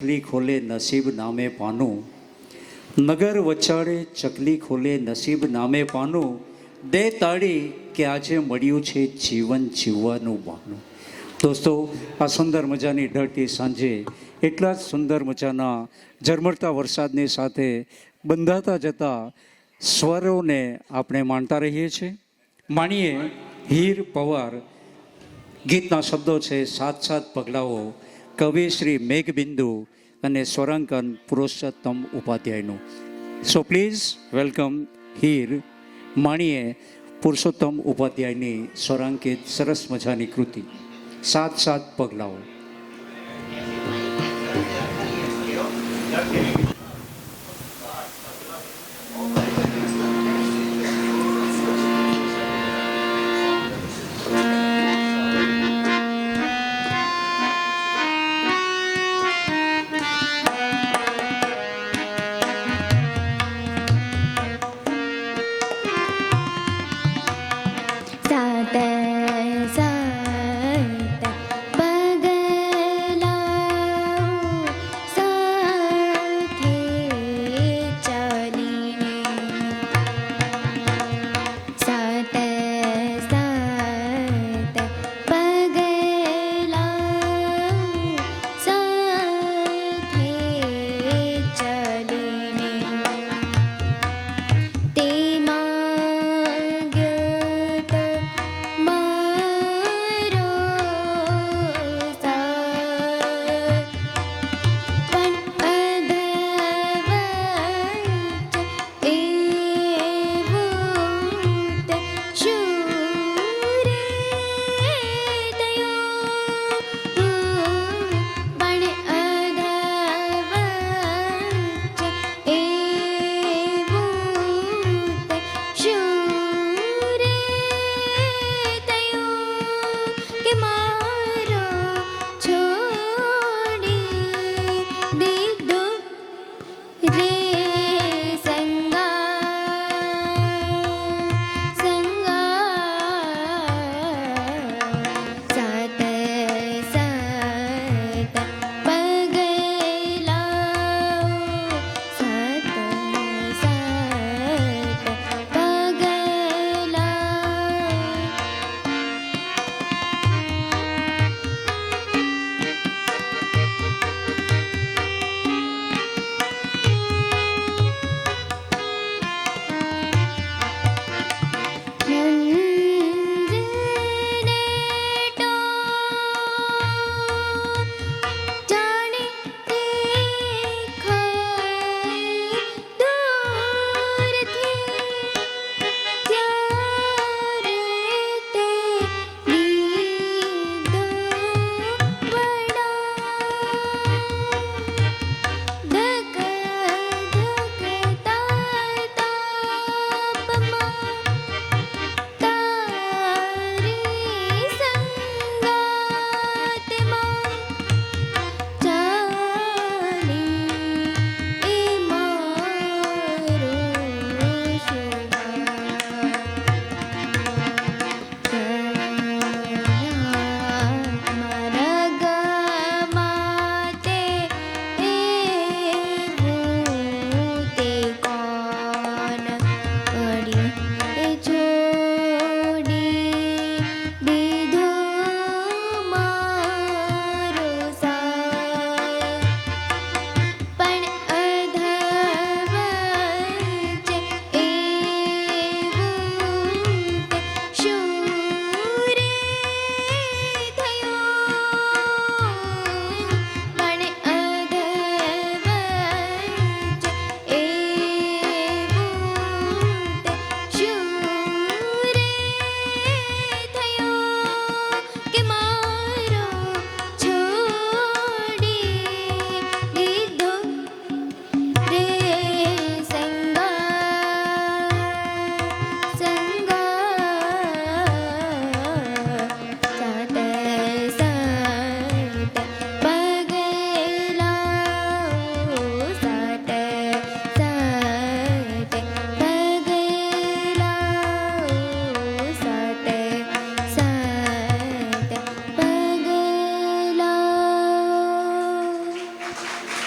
ચકલી ખોલે નસીબ નામે પાનું, નગર વચાળે ચકલી ખોલે નસીબ નામે પાનું, દે તાળી કે આજે મળ્યું છે જીવન જીવવાનું બહાનું. દોસ્તો, આ સુંદર મજાની ઢળતી સાંજે એટલા જ સુંદર મજાના ઝરમરતા વરસાદની સાથે બંધાતા જતા સ્વરોને આપણે માણતા રહીએ છીએ. માણીએ હીર પવાર ગીતના શબ્દો છે સાત સાત પગલાઓ, કવિ શ્રી મેઘબિંદુ અને સ્વરાંકન પુરુષોત્તમ ઉપાધ્યાયનું. સો પ્લીઝ વેલકમ હીર માણીએ પુરુષોત્તમ ઉપાધ્યાયની સ્વરાંકિત સરસ મજાની કૃતિ સાત સાત પગલાઓ. सात सात पगलाओ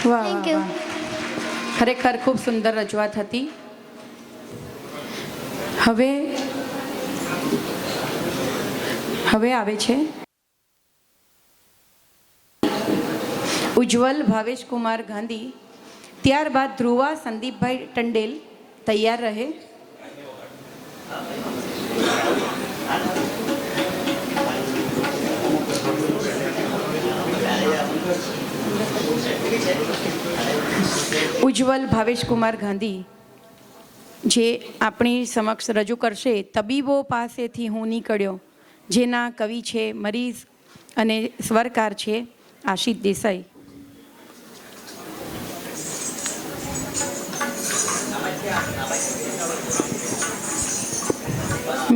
વાહ Thank વાહ you. વાહ. ખરેખર ખૂબ સુંદર રજૂઆત હતી. હવે આવે છે ઉજ્જવલ ભાવેશ કુમાર ગાંધી, ત્યારબાદ ધ્રુવા સંદીપભાઈ ટંડેલ. તૈયાર રહે. ઉજ્જવલ ભાવેશ કુમાર ગાંધી જે આપણી સમક્ષ રજૂ કરશે તબીબો પાસેથી હું નીકળ્યો, જેના કવિ છે મરીઝ અને સ્વરકાર છે આશિષ દેસાઈ.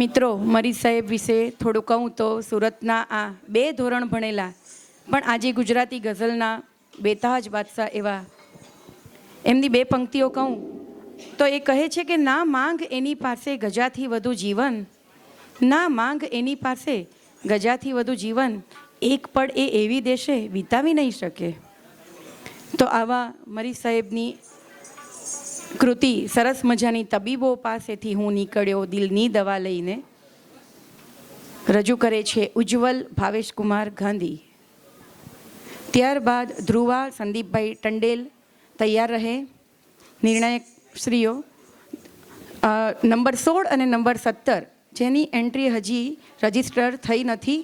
મિત્રો, મરીઝ સાહેબ વિશે થોડું કહું તો સુરતના આ 2 ધોરણ ભણેલા પણ આજે ગુજરાતી ગઝલના બેતાજ બાદશાહ એવા, એમની 2 પંક્તિઓ કહું તો એ કહે છે કે ના માંગ એની પાસે ગજાથી વધુ જીવન, ના માંગ એની પાસે ગજાથી વધુ જીવન, એક પળ એ એવી દેશે વિતાવી નહીં શકે. તો આવા મરીઝ સાહેબની કૃતિ સરસ મજાની તબીબો પાસેથી હું નીકળ્યો દિલની દવા લઈને રજૂ કરે છે ઉજ્જવલ ભાવેશ કુમાર ગાંધી. ત્યારબાદ ધ્રુવા સંદીપભાઈ ટંડેલ. તૈયાર રહે. નિર્ણાયક શ્રીઓ નંબર 16 અને નંબર 17 જેની એન્ટ્રી હજી રજિસ્ટર થઈ નથી,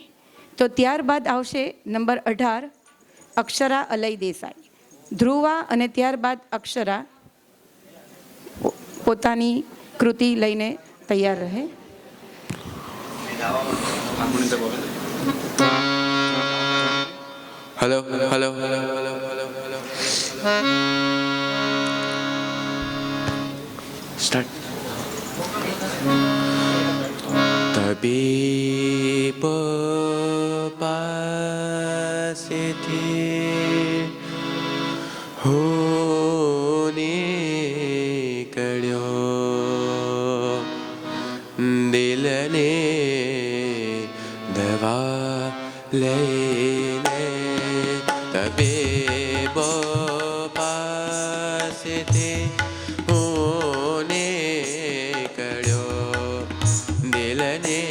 તો ત્યારબાદ આવશે નંબર 18 અક્ષરા અલય દેસાઈ. ધ્રુવા અને ત્યારબાદ અક્ષરા પોતાની કૃતિ લઈને તૈયાર રહે. Hello hello start. तबीब पासेથી હું નીકળ્યો દિલને દવા લઈને, તબીબો પાસેથી હું નીકળ્યો દિલને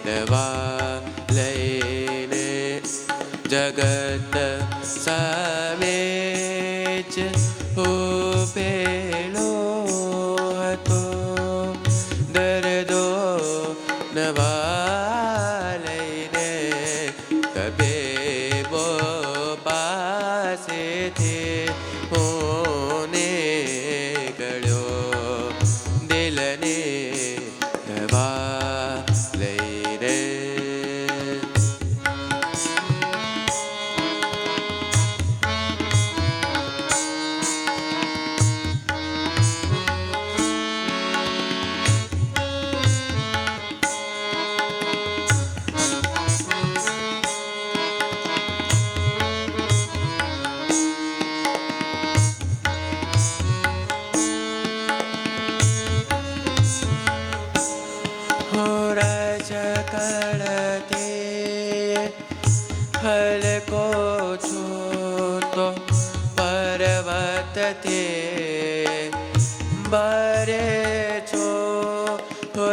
દવા લઈને, જગત સામે જ ઉભેલો હતો દર્દો નવા લઈને, તબીબો પાસેથી હું નીકળ્યો દિલને દવા લઈને. રજકળતે હલકો છો તો પર્વતથી બરે છો,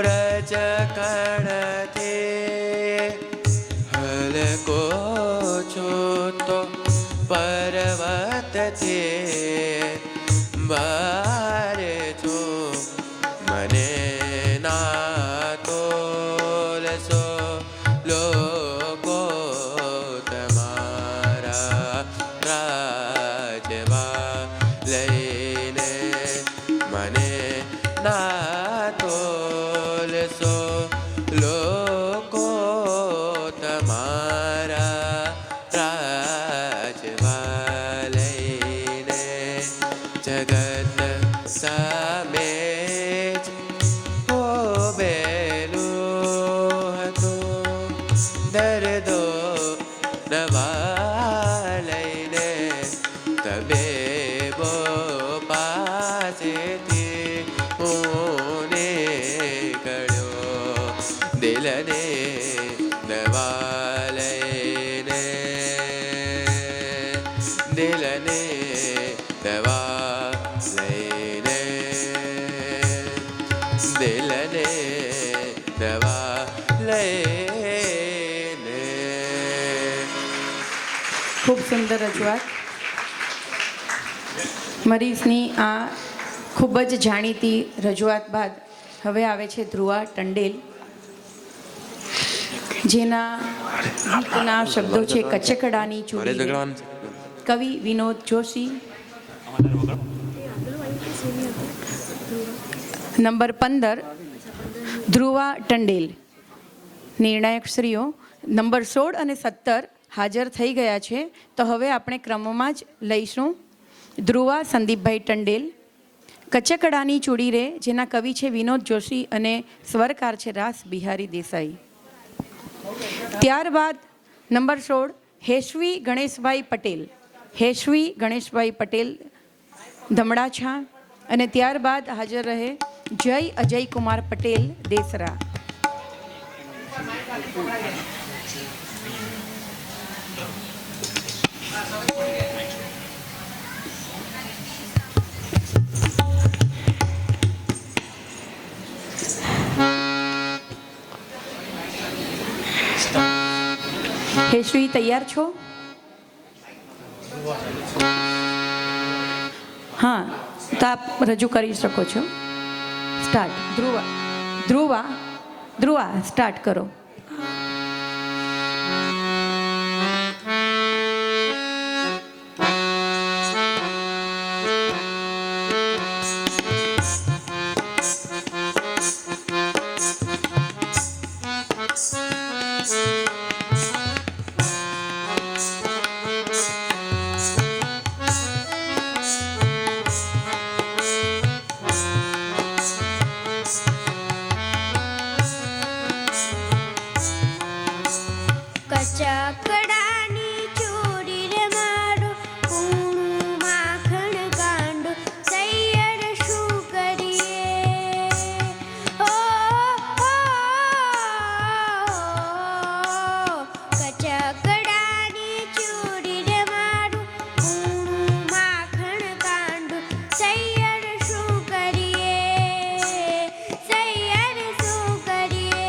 રજકળતે હલકો છો તો પર્વતથી બરે છો, મને ના તોલશો લોકો તમારા રાજવા લઈને, મને ના તોલશો લોકો તમારા રાજવા લઈને, જગત સામે જ ઉભેલું હતું દર્દો દવા લઈને, તબીબો પાસેથી હું નીકળ્યો દિલને દવા લઈને, દિલને દવા લઈને દિલને દવા લઈને. ખૂબ સુંદર રજૂઆત. મરીઝની આ ખૂબ જ જાણીતી રજૂઆત બાદ હવે આવે છે ધ્રુવા ટંડેલ, જેના ગીતના શબ્દો છે કચકડાની ચૂડી. કવિ વિનોદ જોશી. નંબર 15 ધ્રુવા ટંડેલ. નિર્ણાયક શ્રીઓ નંબર 16 અને 17 હાજર થઈ ગયા છે, તો હવે આપણે ક્રમમાં જ લઈશું. ધ્રુવા સંદીપભાઈ ટંડેલ, કચકડાની ચૂડી રે, જેના કવિ છે વિનોદ જોશી અને સ્વરકાર છે રાસ બિહારી દેસાઈ. ત્યારબાદ નંબર 16 હેશવી ગણેશભાઈ પટેલ. હેશવી ગણેશભાઈ પટેલ ધમડાછા. અને ત્યારબાદ હાજર રહે જય અજયકુમાર પટેલ દેસરા. હેશવી તૈયાર છો? હા, તો આપ રજૂ કરી શકો છો. સ્ટાર્ટ. ધ્રુવા ધ્રુવા ધ્રુવા સ્ટાર્ટ કરો. કચકડાની ચૂડી રે મારું કૂણું માખણ ગાંડું તૈયાર શું કરીએ? ઓ કચકડાની ચૂડી રે મારું કૂણું માખણ ગાંડું તૈયાર શું કરીએ? તૈયાર શું કરીએ?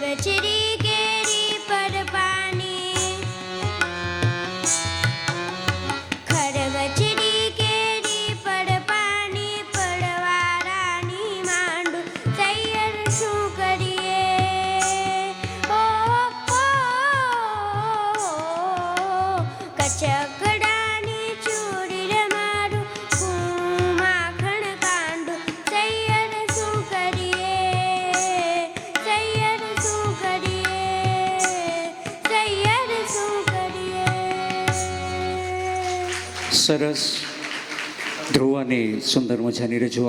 બચડી કેરી પર પાણી, ખરબચડી કેરી પર પાણી પડવા રાની માંડું તૈયાર શું કરીએ? ઓ કચકડાની ચૂડી રે મારું કૂણું માખણ ગાંડું તૈયાર શું કરીએ? તૈયાર શું કરીએ? તૈયાર શું કરીએ? સરસ. ધ્રુવાની સુંદર મજાની રજૂઆત.